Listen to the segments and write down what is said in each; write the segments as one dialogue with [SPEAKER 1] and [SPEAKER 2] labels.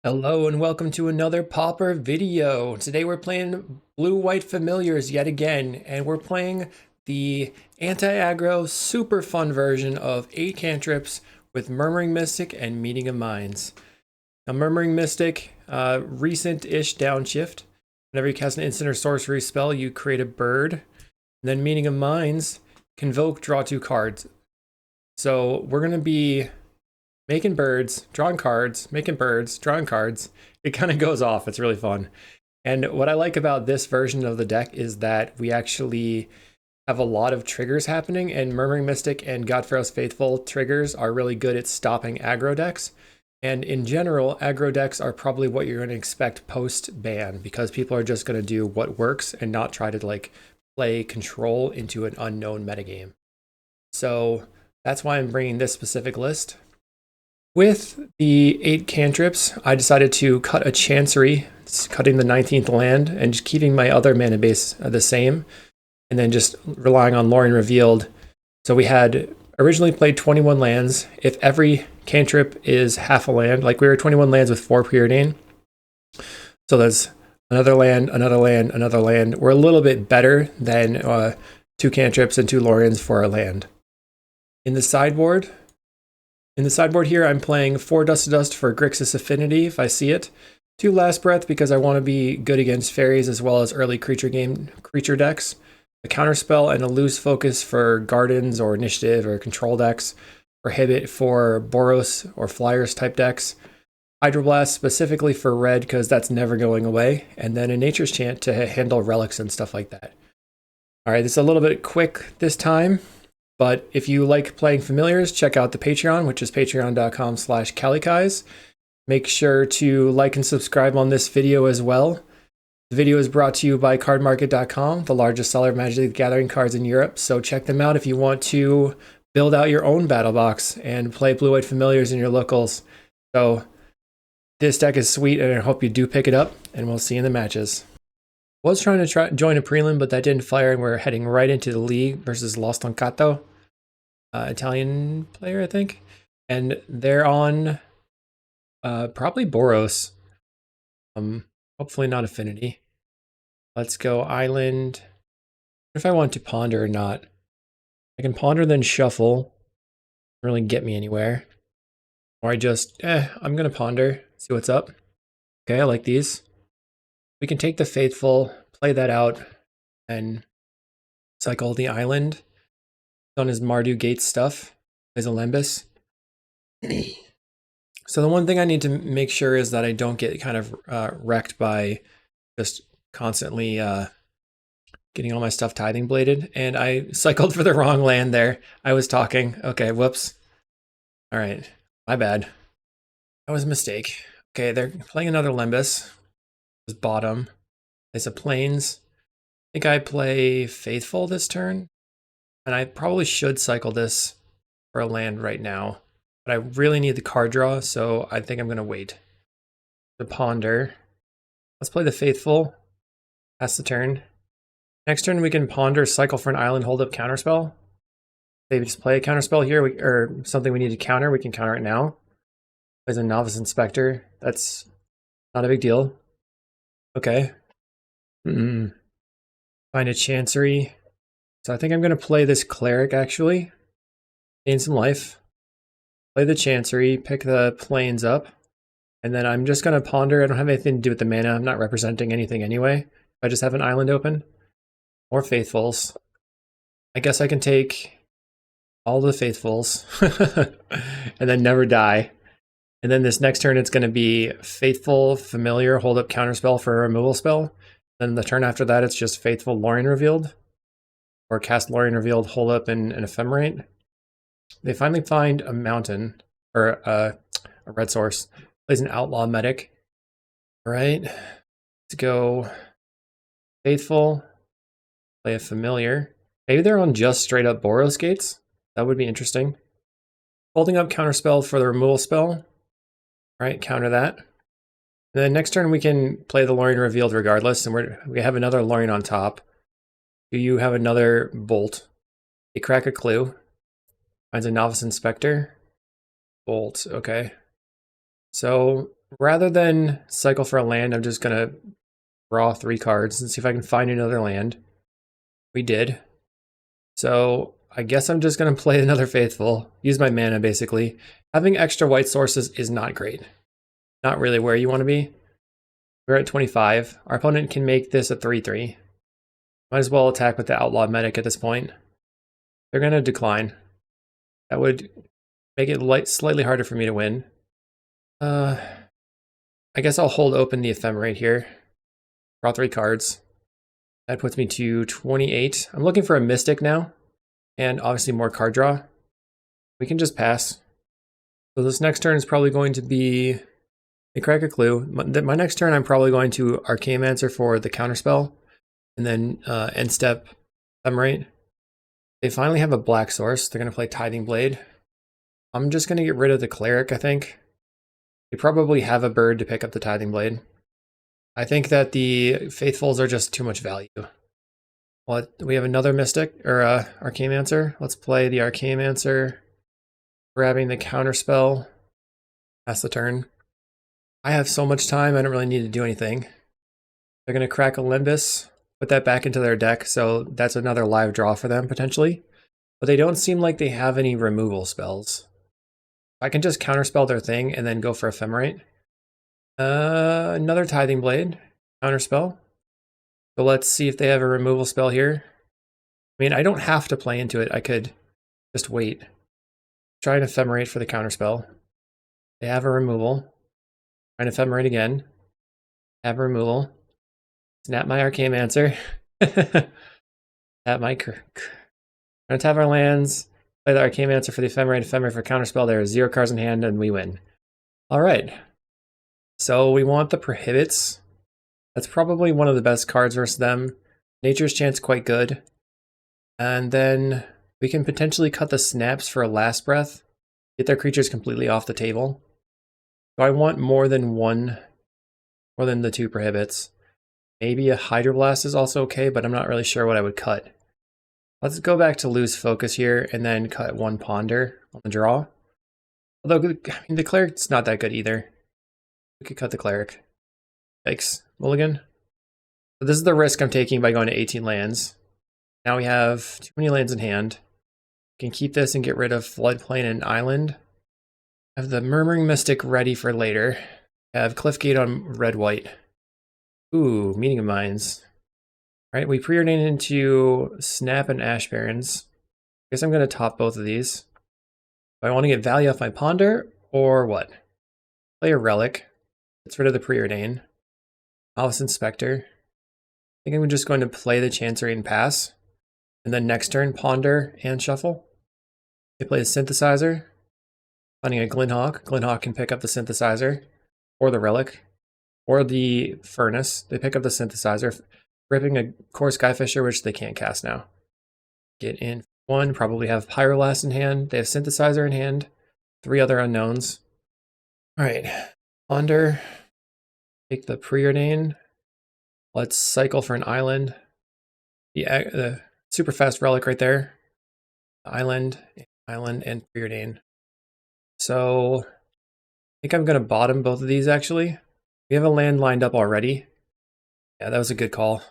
[SPEAKER 1] Hello and welcome to another Pauper video. Today we're playing Blue-White Familiars yet again, and we're playing the anti-aggro super fun version of 8 cantrips with Murmuring Mystic and Meeting of Minds. Now Murmuring Mystic, recent-ish downshift. Whenever you cast an instant or sorcery spell, you create a bird. And then Meeting of Minds, convoke, draw 2 cards. So we're going to be making birds, drawing cards, making birds, drawing cards. It kind of goes off. It's really fun. And what I like about this version of the deck is that we actually have a lot of triggers happening, and Murmuring Mystic and Godfarrow's Faithful triggers are really good at stopping aggro decks. And in general, aggro decks are probably what you're going to expect post-ban, because people are just going to do what works and not try to play control into an unknown metagame. So that's why I'm bringing this specific list. With the 8 cantrips, I decided to cut a Chancery, cutting the 19th land, and just keeping my other mana base the same, and then just relying on Lorien Revealed. So we had originally played 21 lands. If every cantrip is half a land, like we were 21 lands with 4 Preordain. So there's another land, another land, another land. We're a little bit better than 2 cantrips and 2 Loriens for a land. In the sideboard here, I'm playing 4 Dust to Dust for Grixis Affinity, if I see it. 2 Last Breath, because I want to be good against fairies as well as early creature decks. A Counterspell and a Lose Focus for Gardens or Initiative or Control decks. Prohibit for Boros or Flyers type decks. Hydroblast specifically for red, because that's never going away. And then a Nature's Chant to handle relics and stuff like that. Alright, this is a little bit quick this time. But if you like playing Familiars, check out the Patreon, which is patreon.com/kalikaiz. Make sure to like and subscribe on this video as well. The video is brought to you by cardmarket.com, the largest seller of Magic the Gathering cards in Europe. So check them out if you want to build out your own battle box and play Blue-White Familiars in your locals. So this deck is sweet, and I hope you do pick it up, and we'll see you in the matches. Was trying to join a prelim, but that didn't fire, and we're heading right into the league versus Lost on Cato. Italian player, I think. And they're on probably Boros. Hopefully not Affinity. Let's go Island. If I want to ponder or not. I can ponder then shuffle. Doesn't really get me anywhere. Or I just, I'm gonna ponder, see what's up. Okay, I like these. We can take the Faithful, play that out, and cycle the Island on his Mardu Gate stuff as a Lembas. So the one thing I need to make sure is that I don't get kind of wrecked by just constantly getting all my stuff tithing bladed. And I cycled for the wrong land there. I was talking. Okay, whoops. All right, my bad. That was a mistake. Okay, they're playing another Lembas. Bottom. There's a Plains. I think I play Faithful this turn. And I probably should cycle this for a land right now. But I really need the card draw, so I think I'm going to wait. The Ponder. Let's play the Faithful. That's the turn. Next turn we can ponder, cycle for an island, hold up Counterspell. Maybe just play a Counterspell here, or something we need to counter. We can counter it now. There's a Novice Inspector. That's not a big deal. Okay. Find a Chancery. So I think I'm going to play this Cleric, actually. Gain some life. Play the Chancery, pick the Plains up. And then I'm just going to ponder. I don't have anything to do with the mana. I'm not representing anything anyway. I just have an island open. More Faithfuls. I guess I can take all the Faithfuls. and then never die. And then this next turn, it's going to be Faithful, Familiar, hold up Counterspell for a removal spell. Then the turn after that, it's just Faithful, Lorien Revealed. Or cast Lorien Revealed, hold up an Ephemerate. They finally find a mountain, or a red source. Plays an Outlaw Medic. Alright, let's go Faithful, play a Familiar. Maybe they're on just straight up Boros Gates. That would be interesting. Holding up Counterspell for the removal spell. Right, counter that. And then next turn we can play the Lorien Revealed regardless, and we have another Lorien on top. You have another Bolt. They crack a Clue. Finds a Novice Inspector. Bolt, okay. So rather than cycle for a land, I'm just gonna draw 3 cards and see if I can find another land. We did. So I guess I'm just gonna play another Faithful, use my mana basically. Having extra white sources is not great. Not really where you want to be. We're at 25. Our opponent can make this a 3/3. Might as well attack with the Outlaw Medic at this point. They're gonna decline. That would make it slightly harder for me to win. I guess I'll hold open the Ephemerate here. Draw 3 cards. That puts me to 28. I'm looking for a Mystic now, and obviously more card draw. We can just pass. So this next turn is probably going to be a Crack a Clue. My next turn I'm probably going to Archaeomancer for the counterspell, and then end step Ephemerate. They finally have a black source. They're going to play Tithing Blade. I'm just going to get rid of the Cleric, I think. They probably have a bird to pick up the Tithing Blade. I think that the Faithfuls are just too much value. Well, we have another Mystic, or Archaeomancer. Let's play the Archaeomancer, grabbing the counterspell. Pass the turn. I have so much time, I don't really need to do anything. They're going to crack a Limbus, put that back into their deck, so that's another live draw for them, potentially. But they don't seem like they have any removal spells. I can just counterspell their thing and then go for Ephemerate. Another Tithing Blade, counterspell. So let's see if they have a removal spell here. I mean, I don't have to play into it. I could just wait. Try an Ephemerate for the counterspell. They have a removal. Try an Ephemerate again. Have a removal. Snap my Archaeomancer. Tap my gonna tap our lands. Play the Archaeomancer for the Ephemerate for counterspell. There are 0 cards in hand, and we win. All right. So we want the Prohibits. That's probably one of the best cards versus them. Nature's Chant's quite good. And then we can potentially cut the Snaps for a Last Breath. Get their creatures completely off the table. So I want more than the 2 Prohibits. Maybe a Hydroblast is also okay, but I'm not really sure what I would cut. Let's go back to Lose Focus here and then cut 1 Ponder on the draw. Although, I mean, the Cleric's not that good either. We could cut the Cleric. Yikes. Mulligan. So this is the risk I'm taking by going to 18 lands. Now we have too many lands in hand. We can keep this and get rid of Floodplain and Island. I have the Murmuring Mystic ready for later. I have Cliffgate on red-white. Ooh, Meeting of Minds. All right, we preordained into Snap and Ash Barrens. I guess I'm going to top both of these. Do I want to get value off my Ponder, or what? Play a Relic. Gets rid of the preordain. Novice Inspector. I think I'm just going to play the Chancery and pass. And then next turn, Ponder and Shuffle. They play a Synthesizer. Finding a Glinhawk. Glinhawk can pick up the Synthesizer, or the Relic, or the Furnace. They pick up the Synthesizer, ripping a Core Skyfisher, which they can't cast now. Get in 1, probably have Pyroblast in hand. They have Synthesizer in hand. 3 other unknowns. Alright, Ponder. Take the Preordain. Let's cycle for an Island. The super fast Relic right there. Island, and Preordain. So, I think I'm going to bottom both of these, actually. We have a land lined up already. Yeah, that was a good call.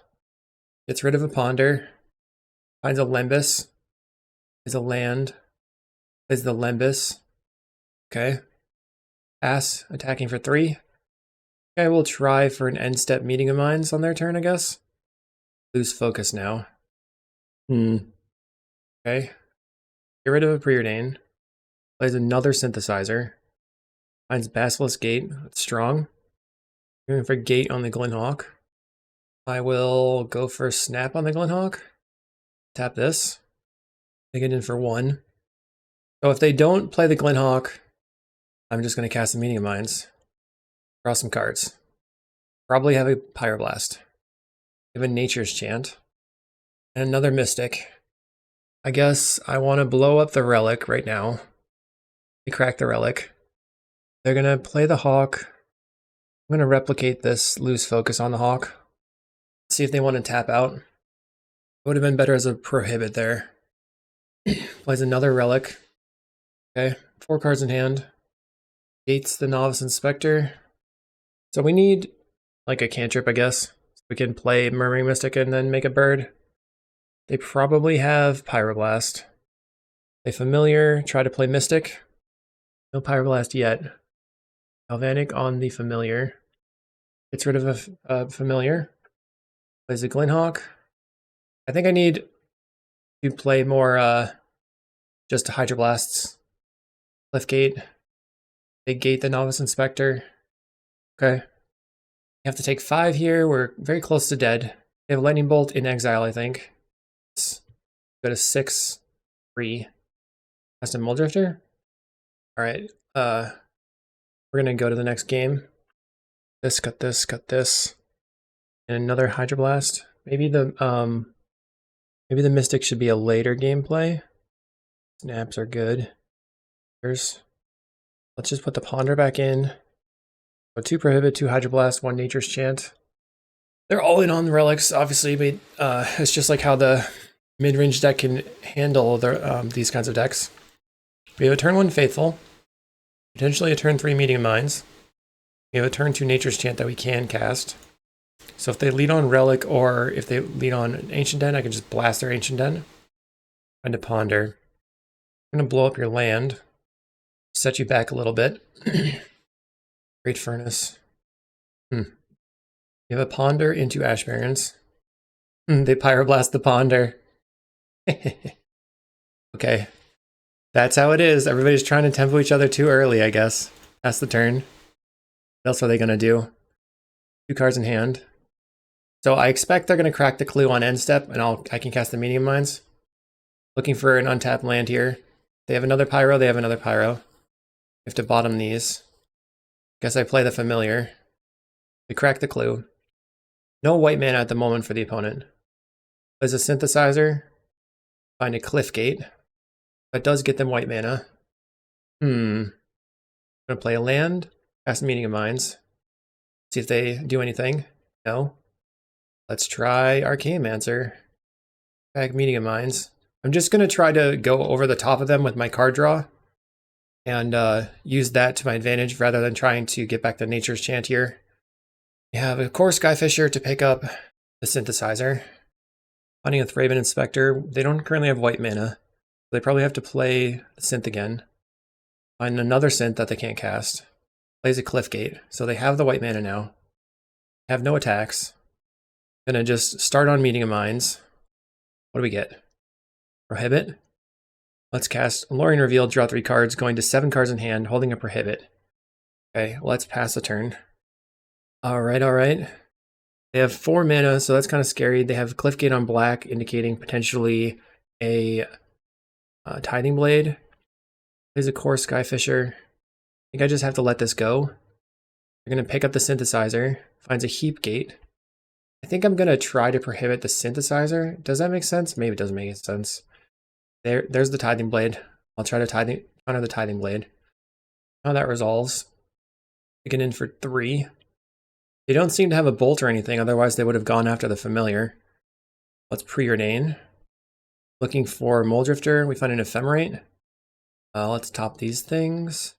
[SPEAKER 1] Gets rid of a Ponder. Finds a Lembus. Is a land. Is the Lembus. Okay. Pass, attacking for 3. I will try for an end step Meeting of Minds on their turn, I guess. Lose focus now. Okay. Get rid of a Preordain. Plays another Synthesizer. Finds Basilisk Gate. That's strong. Going for Gate on the Glinhawk. I will go for Snap on the Glinhawk. Tap this. Take it in for 1. So if they don't play the Glinhawk, I'm just going to cast the Meeting of Minds. Draw some cards. Probably have a Pyroblast. Have a Nature's Chant. And another Mystic. I guess I want to blow up the Relic right now. They crack the Relic. They're going to play the Hawk. I'm going to replicate this Lose Focus on the Hawk. See if they want to tap out. It would have been better as a Prohibit there. Plays another Relic. Okay, 4 cards in hand. Gates the Novice Inspector. So we need like a cantrip, I guess. We can play Murmuring Mystic and then make a bird. They probably have Pyroblast. A familiar, try to play Mystic. No Pyroblast yet. Galvanic on the familiar. Gets rid of a familiar. Plays a Glinthawk. I think I need to play more just Hydroblasts. Cliffgate. Big Gate the Novice Inspector. Okay. You have to take 5 here. We're very close to dead. They have Lightning Bolt in exile, I think. Let's go to 6-3. Cast a Muldrifter. Alright. We're gonna go to the next game. Cut this. And another Hydroblast. Maybe the Mystic should be a later gameplay. Snaps are good. Let's just put the Ponder back in. So 2 Prohibit, 2 Hydroblast, 1 Nature's Chant. They're all in on the relics, obviously, but it's just like how the mid-range deck can handle these kinds of decks. We have a turn 1 Faithful, potentially a turn 3 Meeting of Minds. We have a turn 2 Nature's Chant that we can cast. So if they lead on Relic or if they lead on Ancient Den, I can just blast their Ancient Den. Find a Ponder. I'm going to blow up your land. Set you back a little bit. Great Furnace. You have a Ponder into Ash Barrens. They Pyroblast the Ponder. Okay. That's how it is. Everybody's trying to tempo each other too early, I guess. That's the turn. What else are they going to do? 2 cards in hand. So I expect they're going to crack the clue on end step, and I can cast the Meeting of Minds. Looking for an untapped land here. They have another Pyro, they have another Pyro. We have to bottom these. Guess I play the familiar. We crack the clue. No white mana at the moment for the opponent. Plays a synthesizer. Find a Cliffgate. That does get them white mana. I'm gonna play a land. Cast Meeting of Minds. See if they do anything. No. Let's try Archaeomancer. Bag Meeting of Minds. I'm just gonna try to go over the top of them with my card draw and use that to my advantage rather than trying to get back to Nature's Chant here. You have, of course, Skyfisher to pick up the synthesizer. Finding a Thraben Inspector. They don't currently have white mana. So they probably have to play Synth again. Find another Synth that they can't cast. Plays a Cliffgate. So they have the white mana now. Have no attacks. Gonna just start on Meeting of Minds. What do we get? Prohibit. Let's cast Alluring Reveal, draw 3 cards, going to 7 cards in hand, holding a Prohibit. Okay, let's pass the turn. Alright. They have 4 mana, so that's kind of scary. They have Cliffgate on black, indicating potentially a Tithing Blade. There's a Core Skyfisher. I think I just have to let this go. They're going to pick up the synthesizer. Finds a Heap Gate. I think I'm going to try to prohibit the synthesizer. Does that make sense? Maybe it doesn't make sense. There's the Tithing Blade. I'll try to counter the Tithing Blade. How that resolves. We get in for 3. They don't seem to have a bolt or anything, otherwise they would have gone after the familiar. Let's preordain. Looking for Muldrifter. We find an Ephemerate. Let's top these things.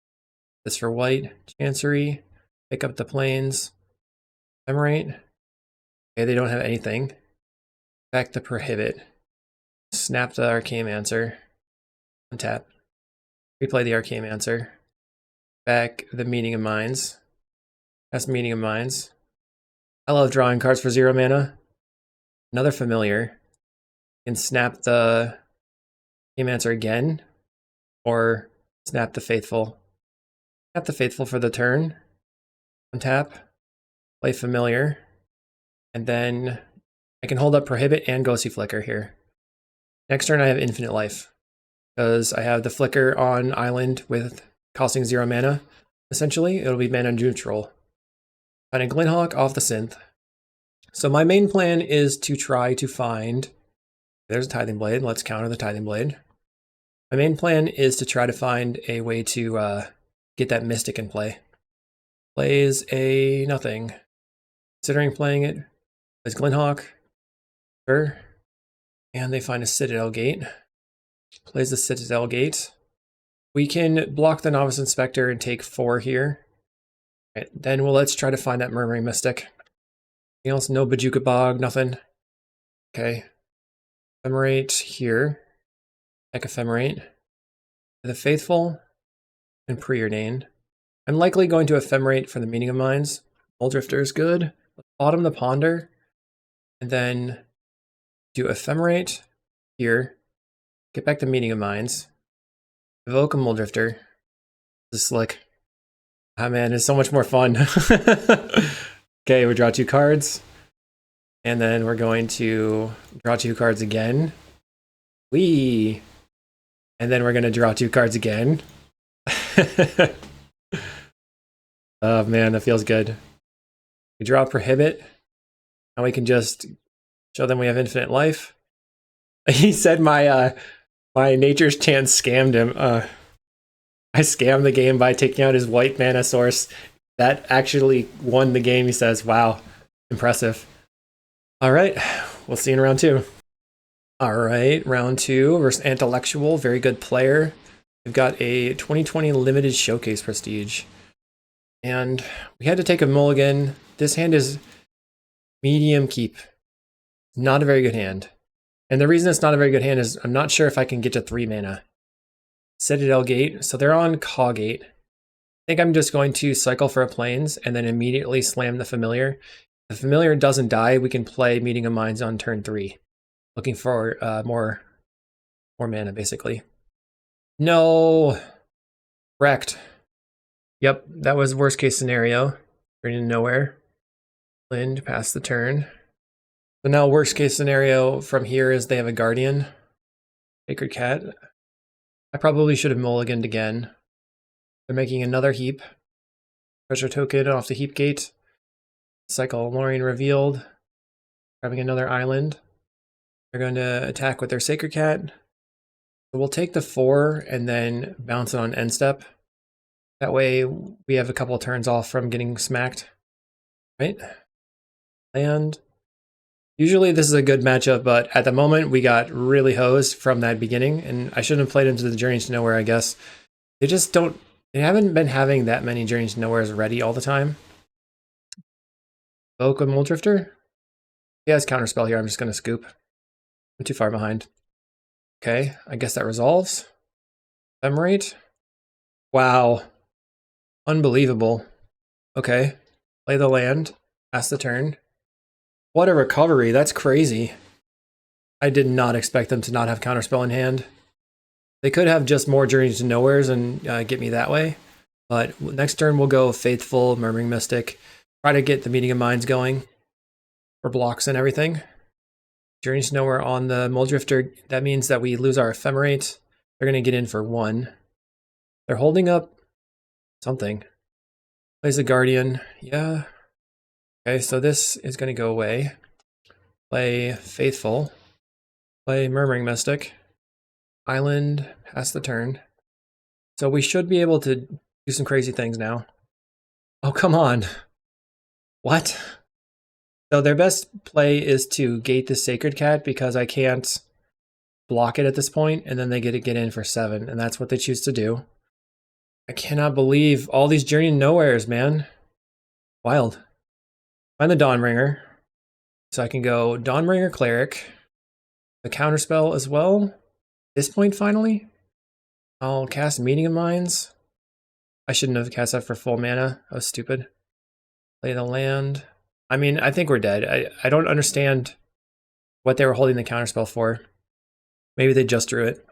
[SPEAKER 1] This for white. Chancery. Pick up the plains. Ephemerate. Okay, they don't have anything. Back to Prohibit. Snap the Archaeomancer. Untap. Replay the Archaeomancer. Back the Meeting of Minds. Cast Meeting of Minds. I love drawing cards for 0 mana. Another familiar. You can snap the Archaeomancer again. Or snap the Faithful. Snap the Faithful for the turn. Untap. Play familiar. And then I can hold up Prohibit and Ghostly Flicker here. Next turn I have Infinite Life. Because I have the Flicker on Island with costing 0 mana. Essentially, it'll be mana neutral. Find a Glinthawk off the Synth. So my main plan is to try to find... There's a Tithing Blade. Let's counter the Tithing Blade. My main plan is to try to find a way to get that Mystic in play. Plays a nothing. Considering playing it. Plays Glinthawk. Sure. And they find a Citadel Gate. Plays the Citadel Gate. We can block the Novice Inspector and take 4 here. Right, then let's try to find that Murmuring Mystic. Anything else? No Bajuka Bog, nothing. Okay. Ephemerate here. Ephemerate. The Faithful and Preordained. I'm likely going to Ephemerate for the Meaning of Minds. Muldrifter is good. Bottom the Ponder. And then do Ephemerate here. Get back to Meaning of Minds. Evoke a Muldrifter. This is slick. Ah man, it's so much more fun. Okay, we draw 2 cards. And then we're going to draw 2 cards again. Whee! And then we're going to draw 2 cards again. Oh man, that feels good. We draw Prohibit. And we can just show them we have infinite life. He said my Nature's Chant scammed him. I scammed the game by taking out his white mana source. That actually won the game, he says. Wow, impressive. All right, we'll see you in round 2. All right, round 2 versus Intellectual, very good player. We've got a 2020 limited showcase prestige. And we had to take a mulligan. This hand is medium keep. Not a very good hand. And the reason it's not a very good hand is I'm not sure if I can get to 3 mana. Citadel Gate, so they're on CawGate. I think I'm just going to cycle for a plains and then immediately slam the Familiar. If the Familiar doesn't die, we can play Meeting of Minds on turn 3. Looking for more mana, basically. No! Wrecked. Yep, that was worst case scenario. Turn into nowhere. Lind, pass the turn. So now worst case scenario from here is they have a Guardian. Sacred Cat. I probably should have mulliganed again. They're making another heap. Treasure token off the heap gate. Cycle Lorien revealed. Grabbing another island. They're going to attack with their Sacred Cat. So we'll take the 4 and then bounce it on end step. That way we have a couple of turns off from getting smacked. Right? And usually this is a good matchup, but at the moment we got really hosed from that beginning, and I shouldn't have played into the Journeys to Nowhere, I guess. They haven't been having that many Journeys to Nowheres ready all the time. Evoke a Muldrifter? He has Counterspell here, I'm just going to scoop. I'm too far behind. Okay, I guess that resolves. Ephemerate? Wow. Unbelievable. Okay, play the land, pass the turn. What a recovery, that's crazy. I did not expect them to not have Counterspell in hand. They could have just more Journeys to Nowheres and get me that way. But next turn we'll go Faithful, Murmuring Mystic. Try to get the Meeting of Minds going for blocks and everything. Journeys to Nowhere on the Muldrifter. That means that we lose our Ephemerate. They're going to get in for 1. They're holding up something. Plays a Guardian. Yeah. Okay, so this is going to go away. Play Faithful. Play Murmuring Mystic. Island, pass the turn. So we should be able to do some crazy things now. Oh, come on. What? So their best play is to gate the Sacred Cat because I can't block it at this point, and then they get in for 7, and that's what they choose to do. I cannot believe all these Journey to Nowheres, man. Wild. Find the Dawnbringer. So I can go Dawnbringer Cleric. The Counterspell as well. This point, finally. I'll cast Meeting of Minds. I shouldn't have cast that for full mana. I was stupid. Play the land. I mean, I think we're dead. I don't understand what they were holding the Counterspell for. Maybe they just drew it.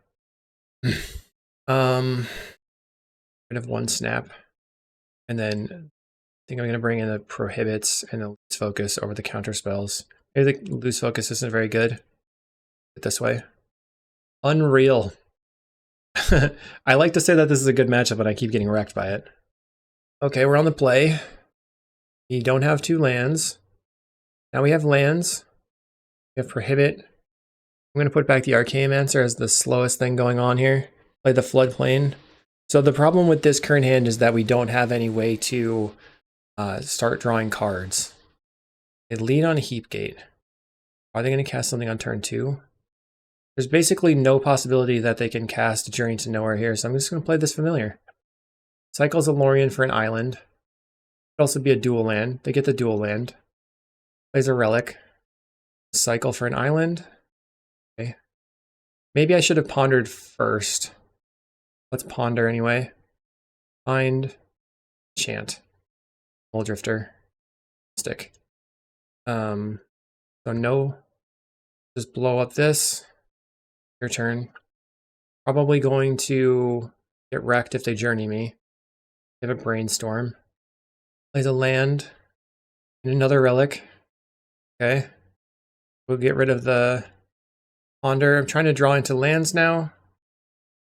[SPEAKER 1] Rid of 1 snap. And then I think I'm going to bring in the Prohibits and the Loose Focus over the Counterspells. Maybe the Loose Focus isn't very good. It this way. Unreal. I like to say that this is a good matchup, but I keep getting wrecked by it. Okay, we're on the play. We don't have 2 lands. Now we have lands. We have Prohibit. I'm going to put back the Archaeomancer as the slowest thing going on here. Play the Floodplain. So the problem with this current hand is that we don't have any way to start drawing cards. They lead on a Heap Gate. Are they going to cast something on turn 2? There's basically no possibility that they can cast Journey to Nowhere here, so I'm just going to play this Familiar. Cycles a Lorien for an island. Could also be a dual land. They get the dual land. Plays a relic. Cycle for an island. Okay. Maybe I should have pondered first. Let's ponder anyway. Find, chant, Hole Drifter, stick. So no, just blow up this. Your turn. Probably going to get wrecked if they journey me. They have a brainstorm. Plays a land and another relic. Okay. We'll get rid of the ponder. I'm trying to draw into lands now.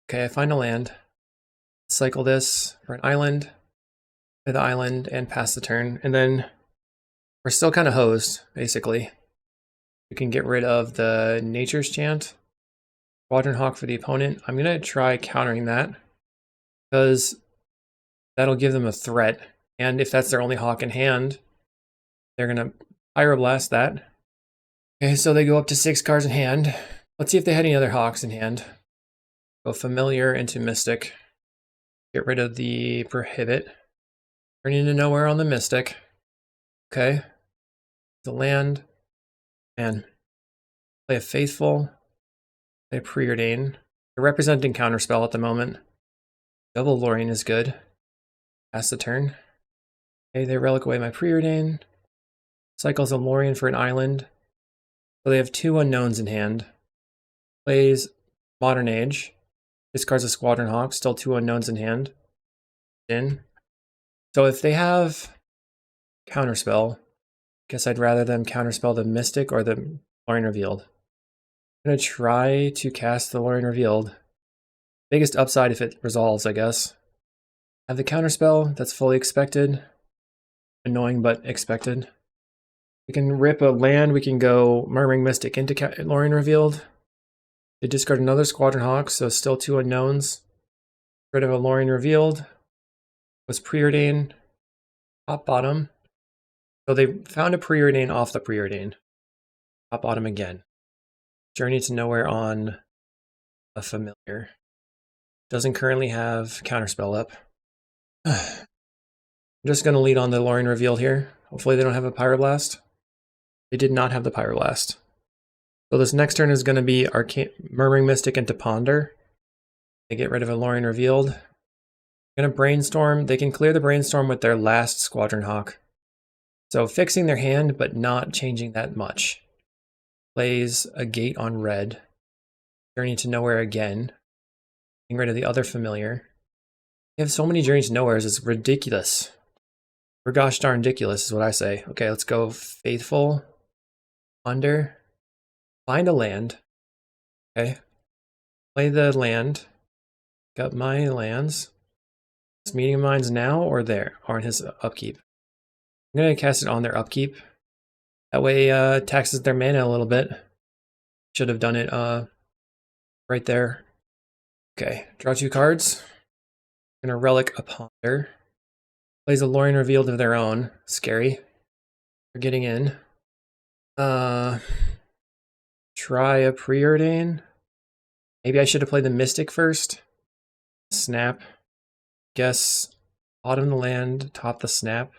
[SPEAKER 1] Okay, I find a land. Cycle this for an island. Play the island and pass the turn. And then we're still kind of hosed, basically. We can get rid of the Nature's Chant. Squadron Hawk for the opponent. I'm going to try countering that, because that'll give them a threat. And if that's their only Hawk in hand, they're going to Pyroblast that. Okay, so they go up to 6 cards in hand. Let's see if they had any other Hawks in hand. Go Familiar into Mystic. Get rid of the Prohibit. Turn into Nowhere on the Mystic. Okay. The land. And play a Faithful. Play a Preordain. They're representing Counterspell at the moment. Double Lorien is good. Pass the turn. Okay, they relic away my Preordain. Cycles a Lorien for an island. So they have 2 unknowns in hand. Plays Modern Age. Discards a Squadron Hawk, still 2 unknowns in hand. So if they have Counterspell, I guess I'd rather them counterspell the Mystic or the Lorien Revealed. I'm going to try to cast the Lorien Revealed. Biggest upside if it resolves, I guess. Have the Counterspell, that's fully expected. Annoying, but expected. We can rip a land, we can go Murmuring Mystic into Lorien Revealed. They discard another Squadron Hawk, so still 2 unknowns. Rid of a Lorien Revealed. Was Preordain. Top bottom. So they found a Preordain off the Preordain. Top bottom again. Journey to Nowhere on a Familiar. Doesn't currently have Counterspell up. I'm just going to lead on the Lorien Revealed here. Hopefully they don't have a Pyroblast. They did not have the Pyroblast. So this next turn is going to be Murmuring Mystic into Ponder. They get rid of a Lorien Revealed. They're going to Brainstorm. They can clear the Brainstorm with their last Squadron Hawk. So fixing their hand, but not changing that much. Plays a Gate on red. Journey to Nowhere again. Getting rid of the other Familiar. They have so many Journey to Nowheres, it's ridiculous. We're gosh darn ridiculous is what I say. Okay, let's go Faithful. Ponder. Find a land. Okay. Play the land. Got my lands. Is Meeting of Minds now or there? Or in his upkeep? I'm going to cast it on their upkeep. That way taxes their mana a little bit. Should have done it right there. Okay, draw 2 cards. I'm going to Relic a Ponder. Plays a Lorien Revealed of their own. Scary. We're getting in. Try a Preordain. Maybe I should have played the Mystic first. Snap. Guess bottom the land, top the snap.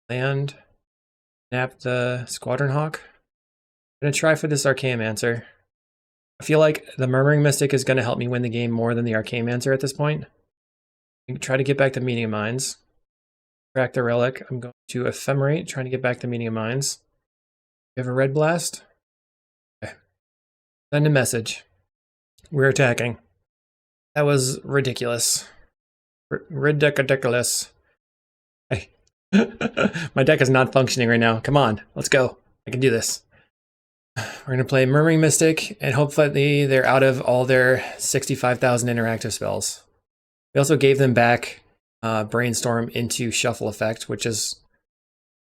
[SPEAKER 1] Land. Snap the Squadron Hawk. I'm going to try for this Archaeomancer. I feel like the Murmuring Mystic is going to help me win the game more than the Archaeomancer at this point. I'm going to try to get back to Meeting of Minds. Crack the Relic. I'm going to Ephemerate, trying to get back to Meeting of Minds. You have a Red Blast? Okay. Send a message. We're attacking. That was ridiculous. Ridiculous. Hey. My deck is not functioning right now. Come on, let's go. I can do this. We're going to play Murmuring Mystic, and hopefully they're out of all their 65,000 interactive spells. We also gave them back Brainstorm into Shuffle effect, which is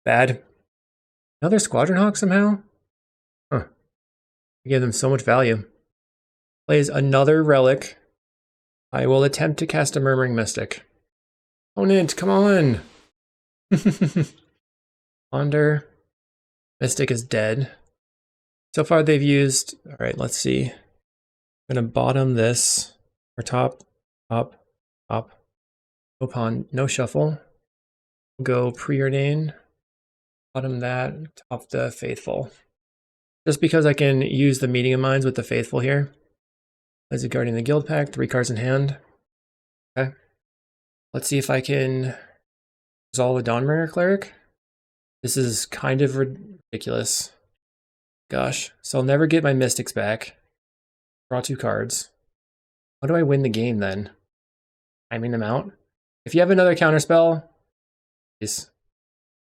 [SPEAKER 1] bad. Another Squadron Hawk somehow? Huh. We gave them so much value. Plays another Relic. I will attempt to cast a Murmuring Mystic. Opponent, come on! Ponder. Mystic is dead. So far they've used... Alright, let's see. I'm going to bottom this. Or top, top, top. No pawn, no shuffle. Go preordain, bottom that, top the faithful. Just because I can use the meeting of minds with the faithful here. As a guardian the guild pack, 3 cards in hand. Okay. Let's see if I can resolve a Dawnbringer cleric. This is kind of ridiculous. Gosh, so I'll never get my mystics back. Draw 2 cards. How do I win the game then? Timing them out? If you have another counterspell, please.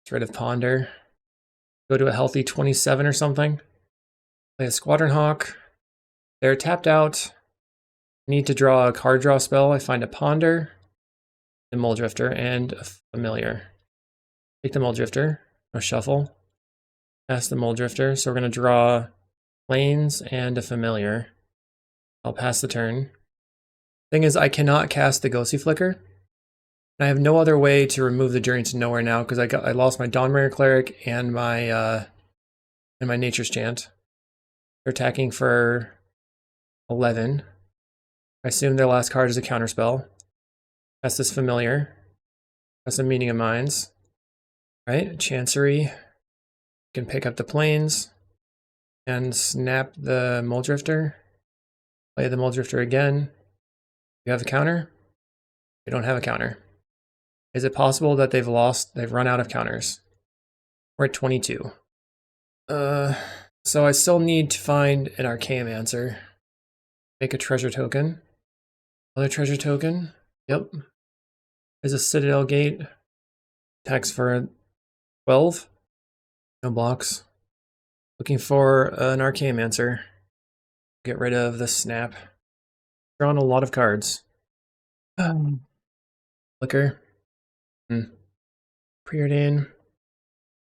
[SPEAKER 1] Get rid of Ponder. Go to a healthy 27 or something. Play a Squadron Hawk. They're tapped out. I need to draw a card draw spell. I find a Ponder, a Muldrifter, and a Familiar. Take the Muldrifter. No shuffle. Pass the Muldrifter. So we're going to draw Plains and a Familiar. I'll pass the turn. Thing is, I cannot cast the Ghostly Flicker. I have no other way to remove the Journey to Nowhere now because I lost my Dawnbringer Cleric and my Nature's Chant. They're attacking for 11. I assume their last card is a counterspell. That's this Familiar. That's a Meeting of Minds. Right? Chancery. Can pick up the Plains and snap the Muldrifter. Play the Muldrifter again. You have a counter? We don't have a counter. Is it possible that they've run out of counters? We're at 22. So I still need to find an Archaeomancer. Make a treasure token. Another treasure token. Yep. There's a Citadel Gate. Attacks for 12. No blocks. Looking for an Archaeomancer. Get rid of the snap. Drawn a lot of cards. Flicker. Preordain.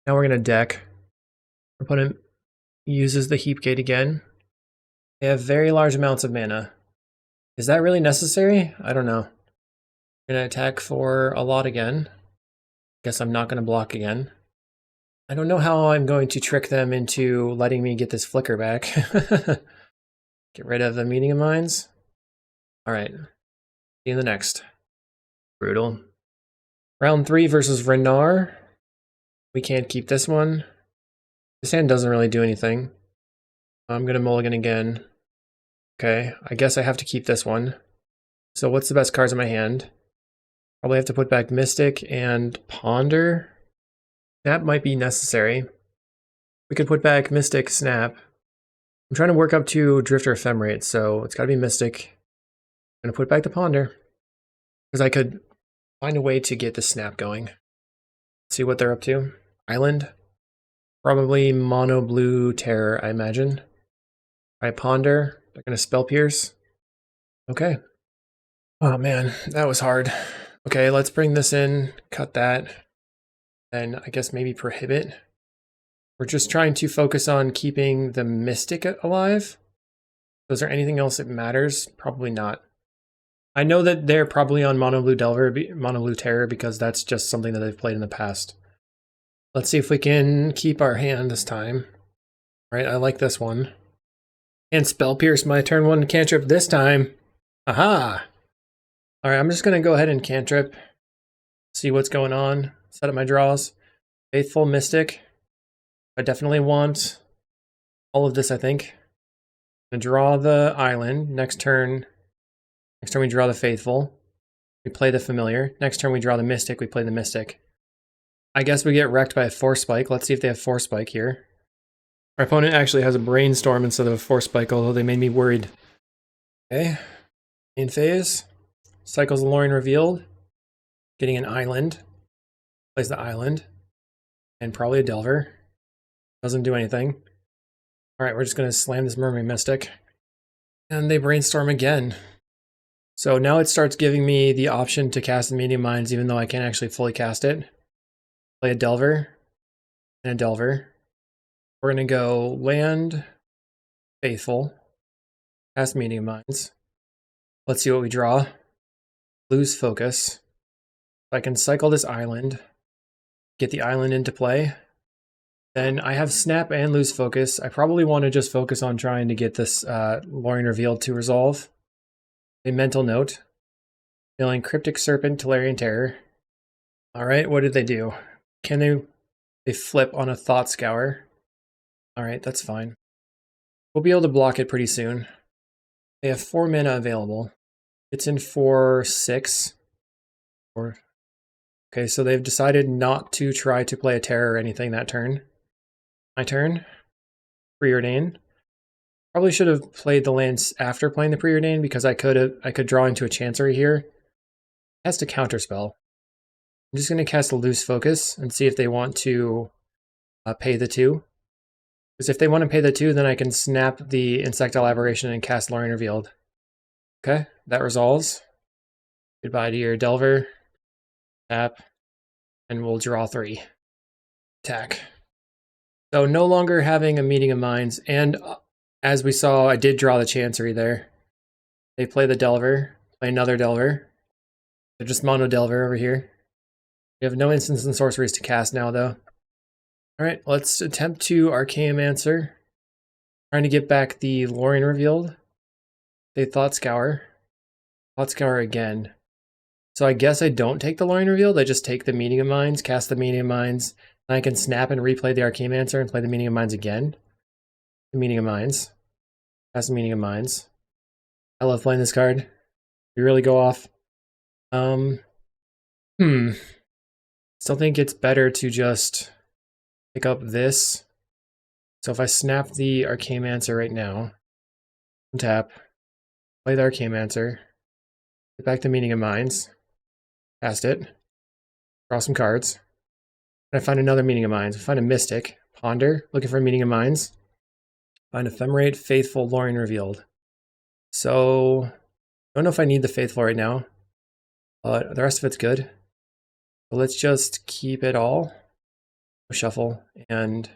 [SPEAKER 1] Now we're going to deck. Our opponent uses the Heap Gate again. They have very large amounts of mana. Is that really necessary? I don't know. I'm going to attack for a lot again. Guess I'm not going to block again. I don't know how I'm going to trick them into letting me get this flicker back. Get rid of the Meeting of Minds. Alright. See you in the next. Brutal. Round 3 versus Renar. We can't keep this one. This hand doesn't really do anything. I'm going to mulligan again. Okay, I guess I have to keep this one. So what's the best cards in my hand? Probably have to put back Mystic and Ponder. Snap might be necessary. We could put back Mystic, Snap. I'm trying to work up to Drifter Ephemerate, so it's got to be Mystic. I'm going to put back the Ponder. Because I could find a way to get the Snap going. See what they're up to. Island. Probably Mono Blue Terror, I imagine. Alright, Ponder. They're going to Spell Pierce. Okay. Oh man, that was hard. Okay, let's bring this in. Cut that. And I guess maybe Prohibit. We're just trying to focus on keeping the Mystic alive. So is there anything else that matters? Probably not. I know that they're probably on Mono Blue Terror because that's just something that they've played in the past. Let's see if we can keep our hand this time. All right, I like this one. And Spell Pierce my turn 1 cantrip this time. Aha! All right, I'm just going to go ahead and cantrip. See what's going on. Set up my draws. Faithful Mystic. I definitely want all of this, I think. I'm going to draw the island. Next turn we draw the Faithful. We play the Familiar. Next turn we draw the Mystic. We play the Mystic. I guess we get wrecked by a Force Spike. Let's see if they have Force Spike here. Our opponent actually has a Brainstorm instead of a Force Spike, although they made me worried. Okay. Main phase. Cycles the Lorien Revealed. Getting an island. Plays the island. And probably a Delver. Doesn't do anything. Alright, we're just going to slam this Murmuring Mystic. And they Brainstorm again. So now it starts giving me the option to cast the Meeting of Minds even though I can't actually fully cast it. Play a Delver. And a Delver. We're going to go land, Faithful, cast Meeting of Minds. Let's see what we draw. Lose focus. If I can cycle this island, get the island into play, then I have Snap and Lose Focus. I probably want to just focus on trying to get this Lorien Revealed to resolve. A mental note. Feeling Cryptic Serpent, Tolarian Terror. All right, what did they do? Can they flip on a Thought Scour? All right, that's fine. We'll be able to block it pretty soon. They have 4 mana available. It's in for 6. Okay, so they've decided not to try to play a terror or anything that turn. My turn. Preordain. Probably should have played the lands after playing the Preordain because I could draw into a Chancery here. Cast a Counterspell. I'm just going to cast a Loose Focus and see if they want to pay the 2. Because if they want to pay the 2, then I can snap the Insectile Aberration and cast Lorien Revealed. Okay, that resolves. Goodbye to your Delver. Tap. And we'll draw 3. Attack. So no longer having a Meeting of Minds, and as we saw, I did draw the Chancery there. They play the Delver, play another Delver. They're just mono Delver over here. We have no instants and sorceries to cast now, though. Alright, let's attempt to Archaeomancer. Trying to get back the Lorien Revealed. They Thought Scour. Thought Scour again. So I guess I don't take the Lorien Revealed, I just take the Meeting of Minds, cast the Meeting of Minds, and I can snap and replay the Archaeomancer and play the Meeting of Minds again. The Meeting of Minds. Cast the Meeting of Minds. I love playing this card. You really go off. Still think it's better to just pick up this. So if I snap the Archaeomancer right now, tap, play the Archaeomancer, get back to Meeting of Minds, cast it, draw some cards, and I find another Meeting of Minds. I find a Mystic, ponder, looking for a Meeting of Minds, find Ephemerate, Faithful, Lorien Revealed. So I don't know if I need the Faithful right now, but the rest of it's good. So let's just keep it all. Shuffle and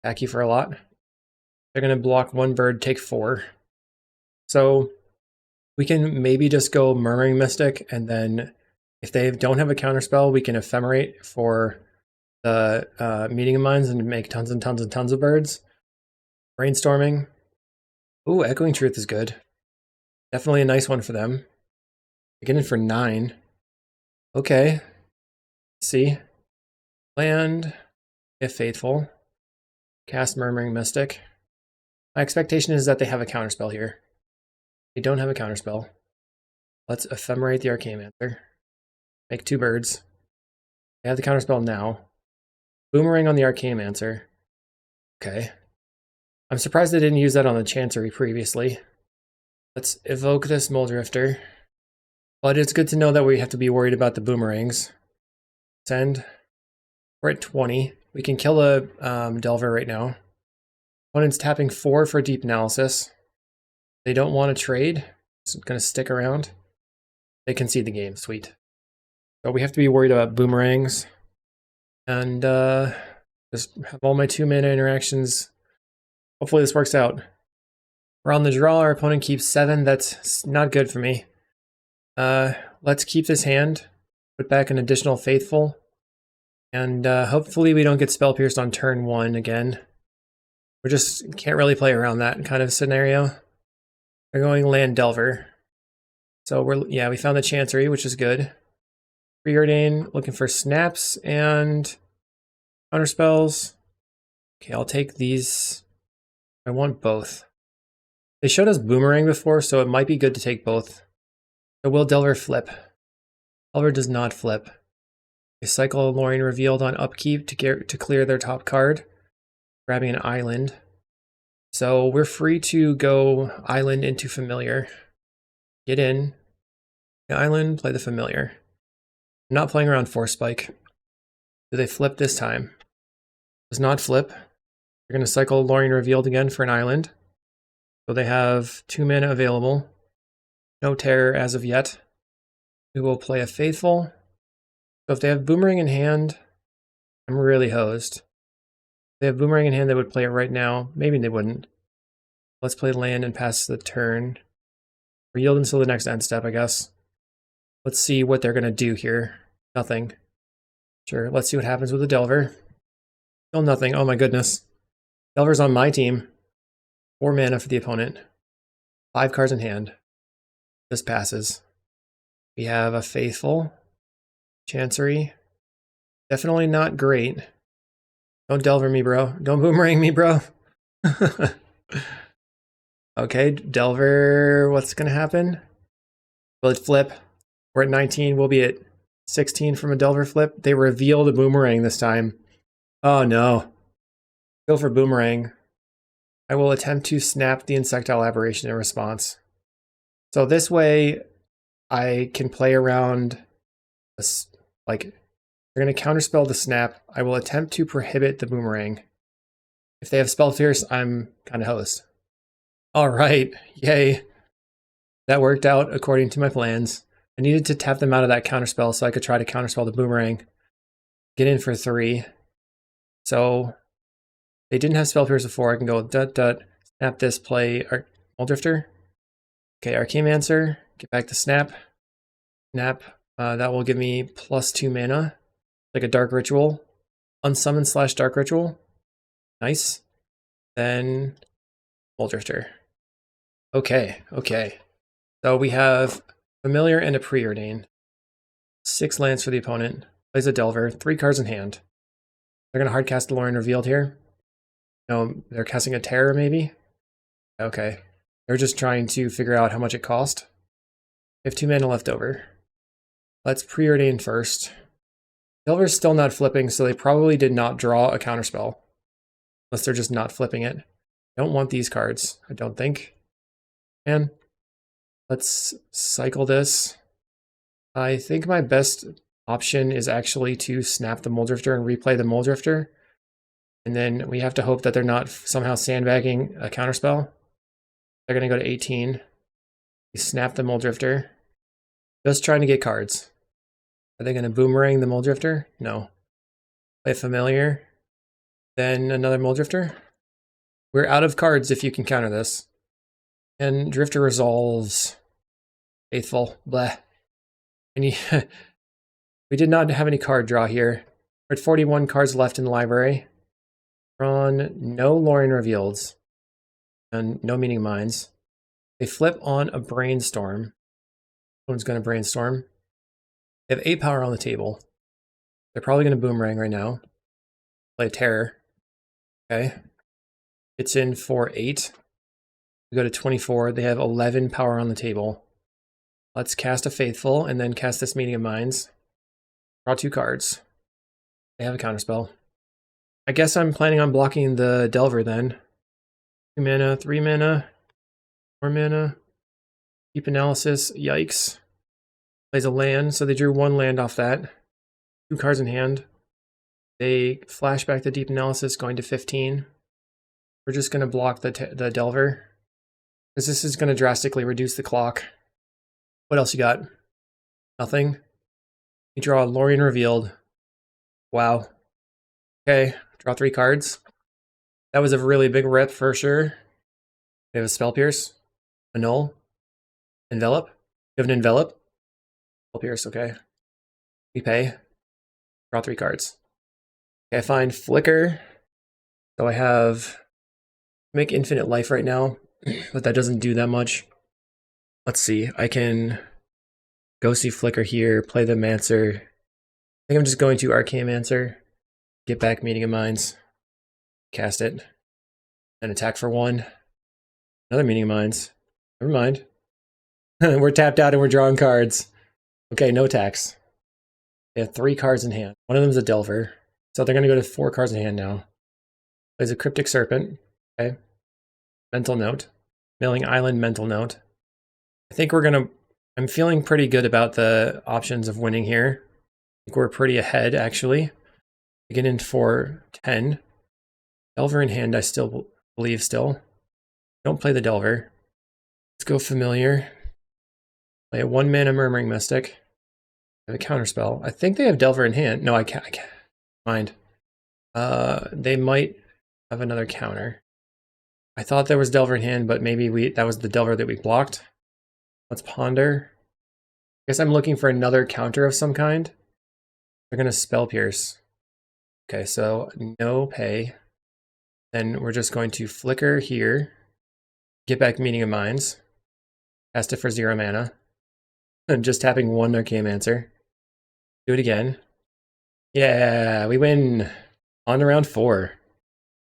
[SPEAKER 1] attack you for a lot. They're going to block 1 bird, take 4. So we can maybe just go Murmuring Mystic, and then if they don't have a counterspell, we can Ephemerate for the Meeting of Minds and make tons and tons and tons of birds. Brainstorming. Ooh, Echoing Truth is good. Definitely a nice one for them. Get in for 9. Okay. Let's see. Land, if Faithful, cast Murmuring Mystic. My expectation is that they have a counterspell here. They don't have a counterspell. Let's Ephemerate the Archaeomancer. Make 2 birds. They have the counterspell now. Boomerang on the Archaeomancer. Okay. I'm surprised they didn't use that on the Chancery previously. Let's evoke this Muldrifter. But it's good to know that we have to be worried about the boomerangs. Send. We're at 20. We can kill a Delver right now. Opponent's tapping 4 for Deep Analysis. They don't want to trade. It's going to stick around. They concede the game. Sweet. So we have to be worried about boomerangs. And just have all my 2-mana interactions. Hopefully this works out. We're on the draw. Our opponent keeps 7. That's not good for me. Let's keep this hand. Put back an additional Faithful. And hopefully we don't get Spell Pierced on turn 1 again. We just can't really play around that kind of scenario. We're going Land Delver. So we found the Chancery, which is good. Preordain, looking for snaps and counterspells. Okay, I'll take these. I want both. They showed us Boomerang before, so it might be good to take both. So will Delver flip? Delver does not flip. They cycle Lorien Revealed on upkeep to clear their top card, grabbing an island. So we're free to go island into familiar. Get in. The island, play the familiar. I'm not playing around Force Spike. Do they flip this time? Does not flip. They're going to cycle Lorien Revealed again for an island. So they have 2 mana available. No terror as of yet. We will play a Faithful. So if they have Boomerang in hand, I'm really hosed. If they have Boomerang in hand, they would play it right now. Maybe they wouldn't. Let's play land and pass the turn. Or yield until the next end step, I guess. Let's see what they're going to do here. Nothing. Sure, let's see what happens with the Delver. Still nothing. Oh my goodness. Delver's on my team. 4 mana for the opponent. 5 cards in hand. This passes. We have a Faithful, Chancery, Definitely not great. Don't Delver me, bro. Don't Boomerang me, bro. Okay, Delver, what's gonna happen? Will it flip? We're at 19, we'll be at 16 from a Delver flip. They reveal the Boomerang this time. Oh no. Go for Boomerang. I will attempt to snap the Insectile Aberration in response. So this way, I can play around this, like, they're going to counterspell the snap. I will attempt to prohibit the Boomerang. If they have Spell Pierce, I'm kind of host. All right, yay. That worked out according to my plans. I needed to tap them out of that counterspell so I could try to counterspell the Boomerang. Get in for 3. So they didn't have Spell Pierce before. I can go dut dut, snap this, play Muldrifter. Okay, Archaeomancer, get back to snap. Snap, that will give me +2 mana. Like a Dark Ritual. Unsummon / Dark Ritual. Nice. Then Muldrifter. Okay, okay. So we have Familiar and a Preordain. 6 lands for the opponent. Plays a Delver, 3 cards in hand. They're going to hardcast Lorien Revealed here. No, they're casting a Terror maybe? Okay. They're just trying to figure out how much it cost. We have 2 mana left over. Let's Preordain first. Delver's still not flipping, so they probably did not draw a counterspell. Unless they're just not flipping it. I don't want these cards, I don't think. And let's cycle this. I think my best option is actually to snap the Muldrifter and replay the Muldrifter. And then we have to hope that they're not somehow sandbagging a counterspell. They're going to go to 18. We snap the Muldrifter. Just trying to get cards. Are they going to Boomerang the Muldrifter? No. Play Familiar. Then another Muldrifter. We're out of cards if you can counter this. And Drifter resolves. Faithful. Bleh. And we did not have any card draw here. We're at 41 cards left in the library. We're on no Lorien Revealeds. And no Meaning Minds. They flip on a Brainstorm. Someone's going to Brainstorm. They have 8 power on the table. They're probably going to Boomerang right now. Play Terror. Okay. It's in for 8. We go to 24. They have 11 power on the table. Let's cast a Faithful and then cast this Meeting of Minds. Draw 2 cards. They have a counterspell. I guess I'm planning on blocking the Delver then. 2 mana, 3 mana, 4 mana. Deep Analysis. Yikes. Plays a land, so they drew 1 land off that. 2 cards in hand. They flash back the Deep Analysis, going to 15. We're just going to block the Delver, because this is going to drastically reduce the clock. What else you got? Nothing. You draw Lorien Revealed. Wow. Okay, draw 3 cards. That was a really big rip for sure. We have a Spell Pierce, Annul, Envelop. We have an Envelop. Spell Pierce, okay. We pay. Draw 3 cards. Okay, I find Flicker. So I have make infinite life right now, but that doesn't do that much. Let's see. I can go see Flicker here, play the Mancer. I think I'm just going to Archaeomancer, get back Meeting of Minds, cast it, and attack for 1. Another Meeting of Minds. Never mind. We're tapped out and we're drawing cards. Okay, no attacks. They have 3 cards in hand. One of them is a Delver. So they're going to go to 4 cards in hand now. Plays a Cryptic Serpent. Okay. Mental Note. Mailing Island, Mental Note. I think I'm feeling pretty good about the options of winning here. I think we're pretty ahead, actually. We get in for 10. Delver in hand, I still believe still. Don't play the Delver. Let's go Familiar. Play a 1 mana Murmuring Mystic. I have a counterspell. I think they have Delver in hand. No, I can't. Mind. They might have another counter. I thought there was Delver in hand, but maybe that was the Delver that we blocked. Let's Ponder. I guess I'm looking for another counter of some kind. They're going to Spell Pierce. Okay, so no pay. Then we're just going to Flicker here. Get back Meeting of Minds. Cast it for 0 mana. And just tapping 1 Archaeomancer. Do it again. Yeah, we win. On to round 4.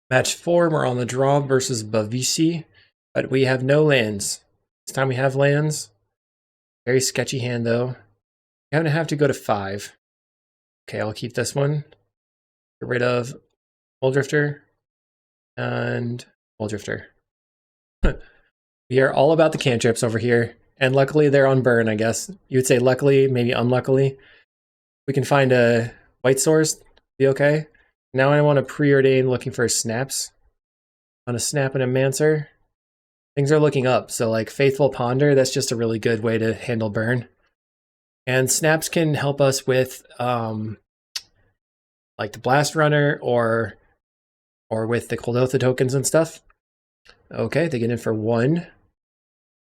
[SPEAKER 1] Match 4, we're on the draw versus Bavisi, but we have no lands. This time we have lands. Very sketchy hand though. I'm gonna have to go to 5. Okay, I'll keep this one. Get rid of Muldrifter and Muldrifter. We are all about the cantrips over here, and luckily they're on burn, I guess. You would say luckily, maybe unluckily. We can find a white source, be okay. Now I want to preordain looking for snaps. On a snap and a Mancer. Things are looking up, so like Faithful Ponder, that's just a really good way to handle burn. And snaps can help us with like the Blast Runner or with the Kuldotha tokens and stuff. Okay, they get in for 1.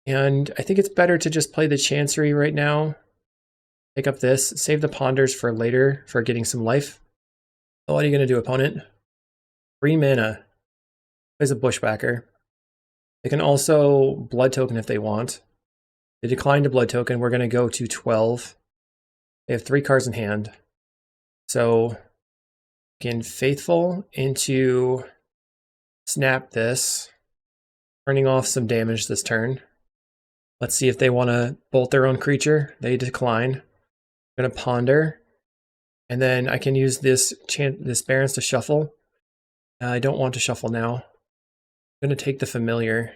[SPEAKER 1] And I think it's better to just play the Chancery right now. Pick up this, save the Ponders for later for getting some life. So what are you going to do, opponent? 3 mana. Plays a Bushwhacker. They can also Blood Token if they want. They decline to Blood Token. We're going to go to 12. They have 3 cards in hand. So, again, Faithful into Snap this, turning off some damage this turn. Let's see if they want to bolt their own creature. They decline. I'm going to Ponder. And then I can use this Barrens to shuffle. I don't want to shuffle now. I'm going to take the Familiar.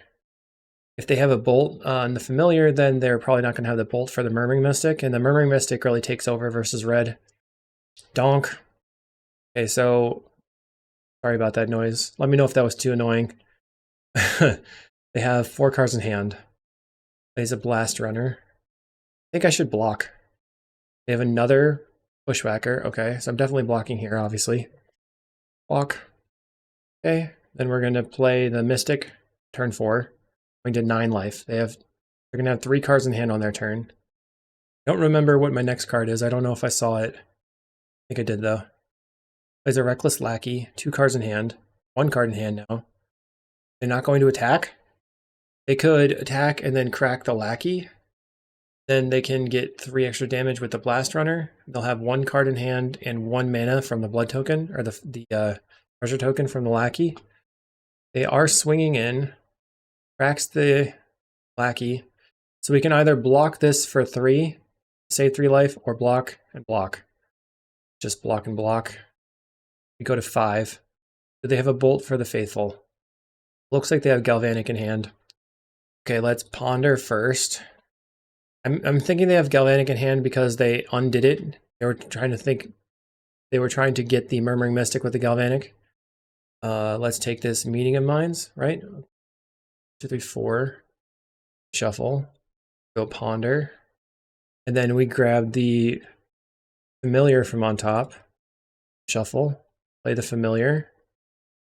[SPEAKER 1] If they have a bolt on the Familiar, then they're probably not going to have the bolt for the Murmuring Mystic, and the Murmuring Mystic really takes over versus red. Donk. Okay, so sorry about that noise. Let me know if that was too annoying. They have 4 cards in hand. Plays a Blast Runner. I think I should block. They have another Bushwhacker. Okay, so I'm definitely blocking here, obviously. Block. Okay, then we're going to play the Mystic, turn 4. Going to 9 life. They're going to have 3 cards in hand on their turn. I don't remember what my next card is. I don't know if I saw it. I think I did, though. Plays a Reckless Lackey, 2 cards in hand. 1 card in hand now. They're not going to attack. They could attack and then crack the Lackey. Then they can get 3 extra damage with the Blast Runner. They'll have 1 card in hand and 1 mana from the Blood Token, or the Treasure Token from the Lackey. They are swinging in. Cracks the Lackey. So we can either block this for 3, save 3 life, or block and block. Just block and block. We go to 5. Do they have a bolt for the Faithful? Looks like they have Galvanic in hand. Okay, let's Ponder first. I'm thinking they have Galvanic in hand because they undid it. They were trying to get the Murmuring Mystic with the Galvanic. Let's take this Meeting of Minds, right? 2, 3, 4. Shuffle. Go Ponder. And then we grab the Familiar from on top. Shuffle. Play the Familiar.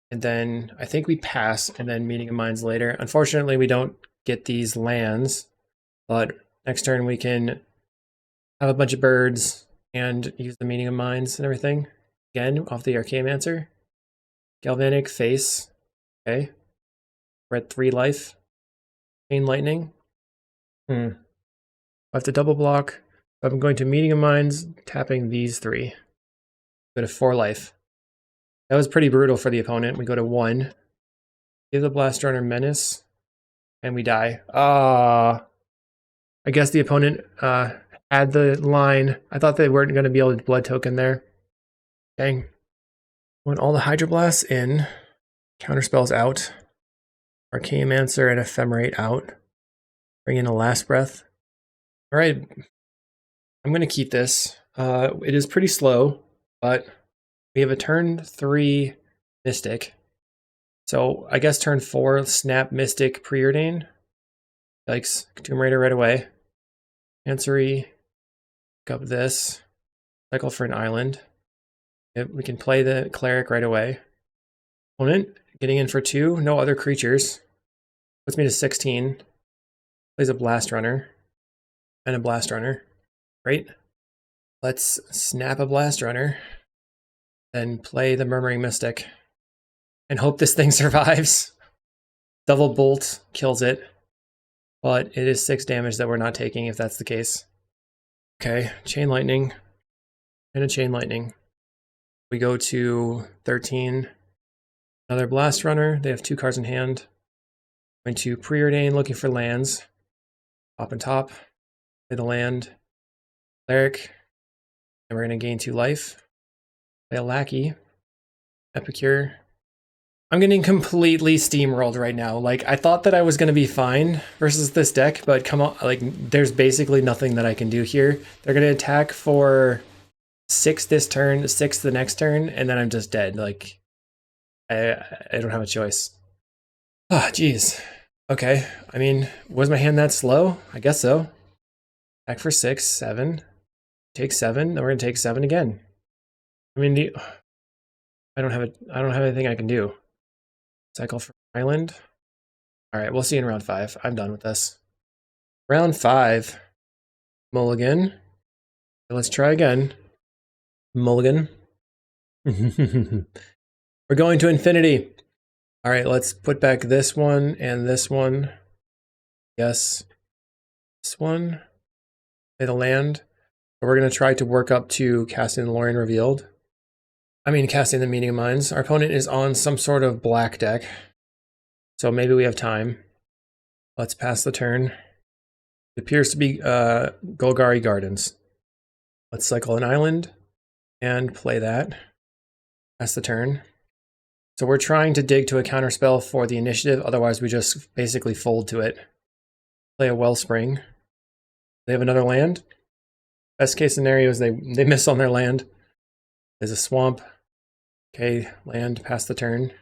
[SPEAKER 1] And then I think we pass and then Meeting of Minds later. Unfortunately, we don't get these lands, but next turn we can have a bunch of birds and use the Meeting of Minds and everything. Again, off the Archaeomancer. Galvanic face. Okay. We're at 3 life. Chain Lightning. I have to double block. I'm going to Meeting of Minds, tapping these 3. Go to 4 life. That was pretty brutal for the opponent. We go to 1. Give the Blast Runner Menace. And we die. I guess the opponent had the line. I thought they weren't going to be able to Blood Token there. Dang. Want all the Hydroblasts in. Counterspells out. Archaeomancer and Ephemerate out. Bring in a Last Breath. Alright. I'm going to keep this. It is pretty slow, but we have a turn 3 Mystic. So I guess turn 4, Snap Mystic Preordain. Yikes. Tomb Raider right away. Chancery. Pick up this. Cycle for an island. Yep, we can play the Cleric right away. Opponent getting in for 2. No other creatures. Puts me to 16. Plays a Blast Runner. And a Blast Runner. Great. Let's snap a Blast Runner. Then play the Murmuring Mystic. And hope this thing survives. Double Bolt kills it. But it is 6 damage that we're not taking if that's the case. Okay, Chain Lightning. And a Chain Lightning. We go to 13. Another Blast Runner. They have 2 cards in hand. Going to Preordain, looking for lands. Top and top. Play the land. Cleric. And we're going to gain 2 life. Play a Lackey. Epicure. I'm getting completely steamrolled right now. Like, I thought that I was going to be fine versus this deck, but come on, like, there's basically nothing that I can do here. They're going to attack for 6 this turn, 6 the next turn, and then I'm just dead. Like, I don't have a choice. Ah, jeez. Okay, I mean, was my hand that slow? I guess so. Attack for 6, 7. Take 7, then we're going to take 7 again. I mean, I don't have anything I can do. Cycle for Island. All right, we'll see in round 5. I'm done with this. Round 5. Mulligan. Let's try again. Mulligan. We're going to infinity. All right, let's put back this one and this one. Yes. This one. Play the land. So we're going to try to work up to casting the Lorien Revealed. I mean, casting the Meeting of Minds. Our opponent is on some sort of black deck, so maybe we have time. Let's pass the turn. It appears to be Golgari Gardens. Let's cycle an island and play that. Pass the turn. So we're trying to dig to a counterspell for the initiative, otherwise we just basically fold to it. Play a Wellspring. They have another land. Best case scenario is they miss on their land. There's a swamp. Okay, land, pass the turn.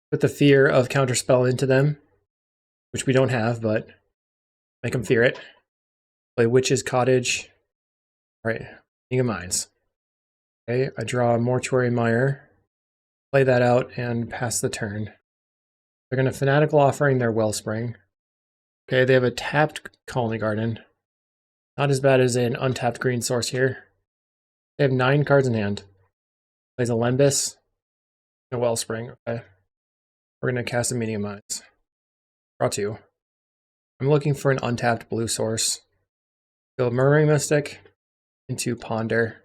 [SPEAKER 1] Put the fear of counterspell into them, which we don't have, but make them fear it. Play Witch's Cottage. All right, Meeting of Minds. Okay, I draw a Mortuary Mire. Play that out and pass the turn. They're going to Fanatical Offering their Wellspring. Okay, they have a tapped Colony Garden. Not as bad as an untapped green source here. They have 9 cards in hand. Plays a Lembas and a Wellspring. Okay. We're going to cast a Meeting of Minds. Draw 2. I'm looking for an untapped blue source. Go Murmuring Mystic into Ponder.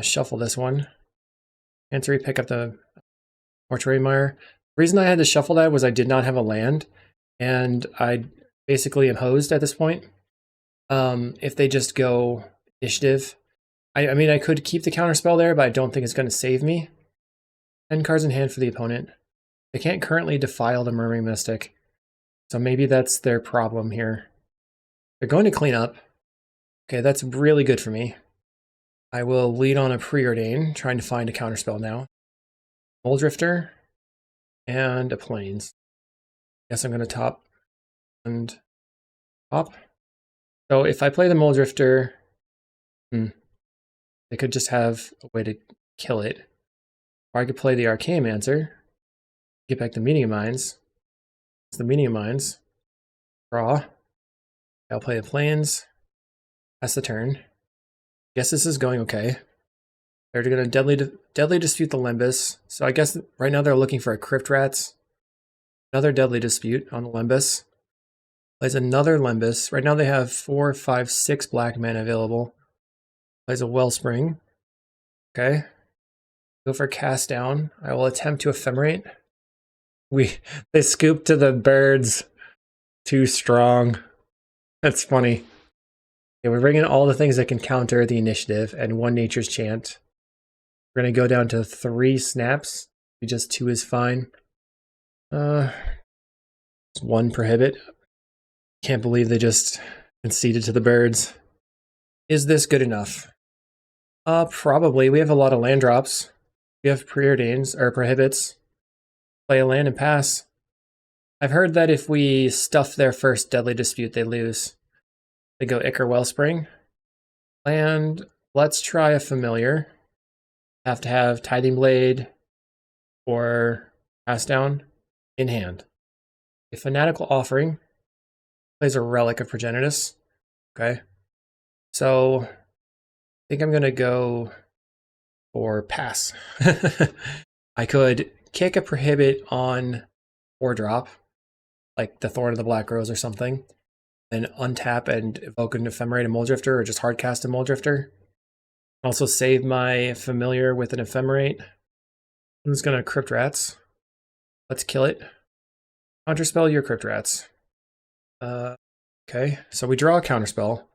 [SPEAKER 1] Shuffle this one. Answer, pick up the Mortuary Mire. The reason I had to shuffle that was I did not have a land, and I basically am hosed at this point. If they just go initiative, I mean, I could keep the counterspell there, but I don't think it's going to save me. 10 cards in hand for the opponent. They can't currently defile the Murmuring Mystic, so maybe that's their problem here. They're going to clean up. Okay, that's really good for me. I will lead on a Preordain, trying to find a counterspell now. Muldrifter and a Plains. Guess I'm going to top and top. So if I play the Muldrifter, they could just have a way to kill it. Or I could play the Archaeomancer, get back the Meeting of Minds. It's the Meeting of Minds. Draw. I'll play the Plains. Pass the turn. Guess this is going okay. They're going to deadly dispute the Lembas. So I guess right now they're looking for a Crypt Rats. Another Deadly Dispute on the Lembas. Plays another Lembas. Right now they have 4, 5, 6 black mana available. Plays a Wellspring. Okay. Go for Cast Down. I will attempt to Ephemerate. They scoop to the birds. Too strong. That's funny. Okay, we're bringing all the things that can counter the initiative and 1 Nature's Chant. We're going to go down to 3 snaps. Just 2 is fine. 1 Prohibit. Can't believe they just conceded to the birds. Is this good enough? Probably. We have a lot of land drops. We have Preordains, or Prohibits. Play a land and pass. I've heard that if we stuff their first Deadly Dispute, they lose. They go Ichor Wellspring. Land. Let's try a Familiar. Have to have Tithing Blade or Pass Down in hand. A Fanatical Offering. Plays a Relic of Progenitus. Okay. So I think I'm going to go for pass. I could kick a Prohibit on 4-drop, like the Thorn of the Black Rose or something, then untap and evoke an Ephemerate and Muldrifter, or just hardcast a Muldrifter. Also save my familiar with an ephemerate. I'm just gonna crypt rats. Let's kill it. Counterspell your crypt rats. Okay, so we draw a counterspell.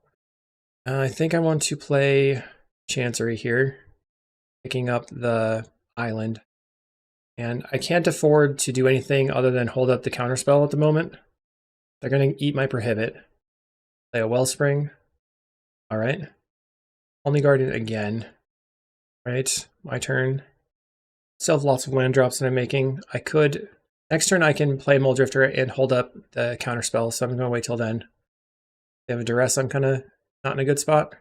[SPEAKER 1] I think I want to play Chancery here, picking up the island. And I can't afford to do anything other than hold up the counterspell at the moment. They're going to eat my Prohibit. Play a Wellspring. All right. Only Guardian again. All right, my turn. Still have lots of land drops that I'm making. I could... Next turn I can play Mulldrifter and hold up the counterspell, so I'm going to wait till then. They have a Duress, I'm kind of not in a good spot.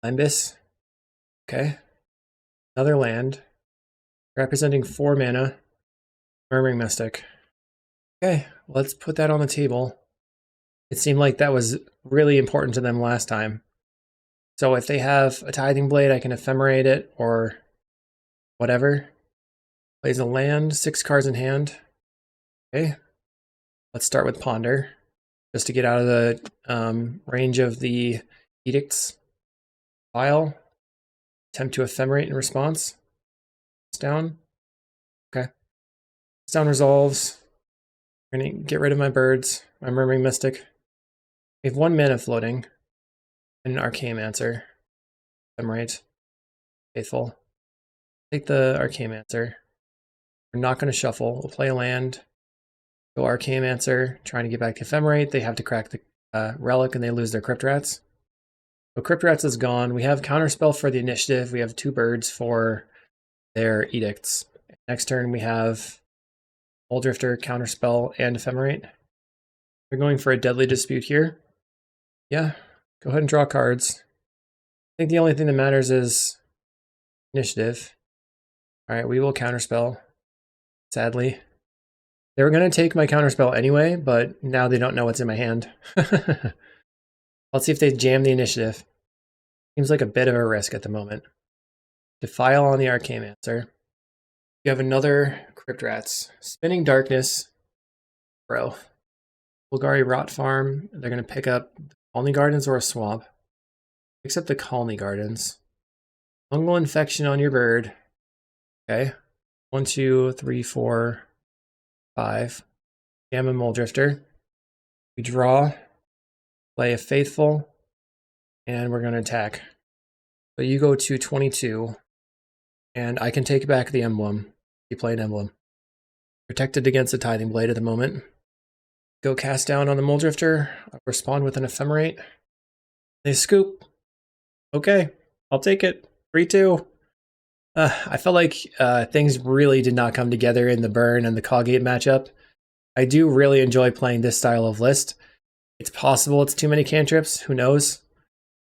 [SPEAKER 1] Limbus. Okay. Another land. Representing 4 mana. Murmuring Mystic. Okay, let's put that on the table. It seemed like that was really important to them last time. So if they have a Tithing Blade, I can ephemerate it or whatever. Plays a land, 6 cards in hand. Okay, let's start with Ponder, just to get out of the range of the edicts. File. Attempt to ephemerate in response. It's down. Okay. It's down resolves. I'm going to get rid of my birds, my Murmuring Mystic. We have 1 mana floating. And an Archaeomancer. Ephemerate. Faithful. Take the Archaeomancer. We're not going to shuffle. We'll play a land. Go Archaeomancer, trying to get back to Ephemerate. They have to crack the Relic and they lose their Crypt Rats. So Crypt Rats is gone. We have Counterspell for the initiative. We have 2 birds for their edicts. Next turn we have Mulldrifter, Counterspell, and Ephemerate. We're going for a Deadly Dispute here. Yeah, go ahead and draw cards. I think the only thing that matters is initiative. Alright, we will Counterspell. Sadly. They were going to take my Counterspell anyway, but now they don't know what's in my hand. Let's see if they jam the initiative. Seems like a bit of a risk at the moment. Defile on the Archaeomancer. You have another Crypt Rats. Spinning Darkness. Bro. Bulgari Rot Farm. They're going to pick up Colony Gardens or a Swamp. Picks up the Colony Gardens. Fungal Infection on your bird. Okay. 1, 2, 3, 4, 5. Jam a Mulldrifter. We draw. Play a Faithful. And we're going to attack. So you go to 22. And I can take back the emblem. You play an emblem. Protected against a Tithing Blade at the moment. Go cast down on the Mulldrifter. I'll respond with an Ephemerate. They scoop. Okay, I'll take it. 3-2. I felt like things really did not come together in the Burn and the CawGate matchup. I do really enjoy playing this style of list. It's possible it's too many cantrips. Who knows?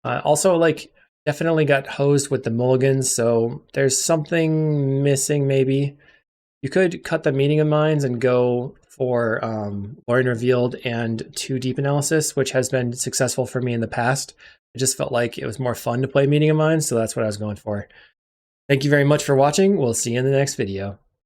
[SPEAKER 1] Also, like, definitely got hosed with the mulligans, so there's something missing maybe. You could cut the Meeting of Minds and go for Lorien Revealed and 2 Deep Analysis, which has been successful for me in the past. I just felt like it was more fun to play Meeting of Minds, so that's what I was going for. Thank you very much for watching. We'll see you in the next video.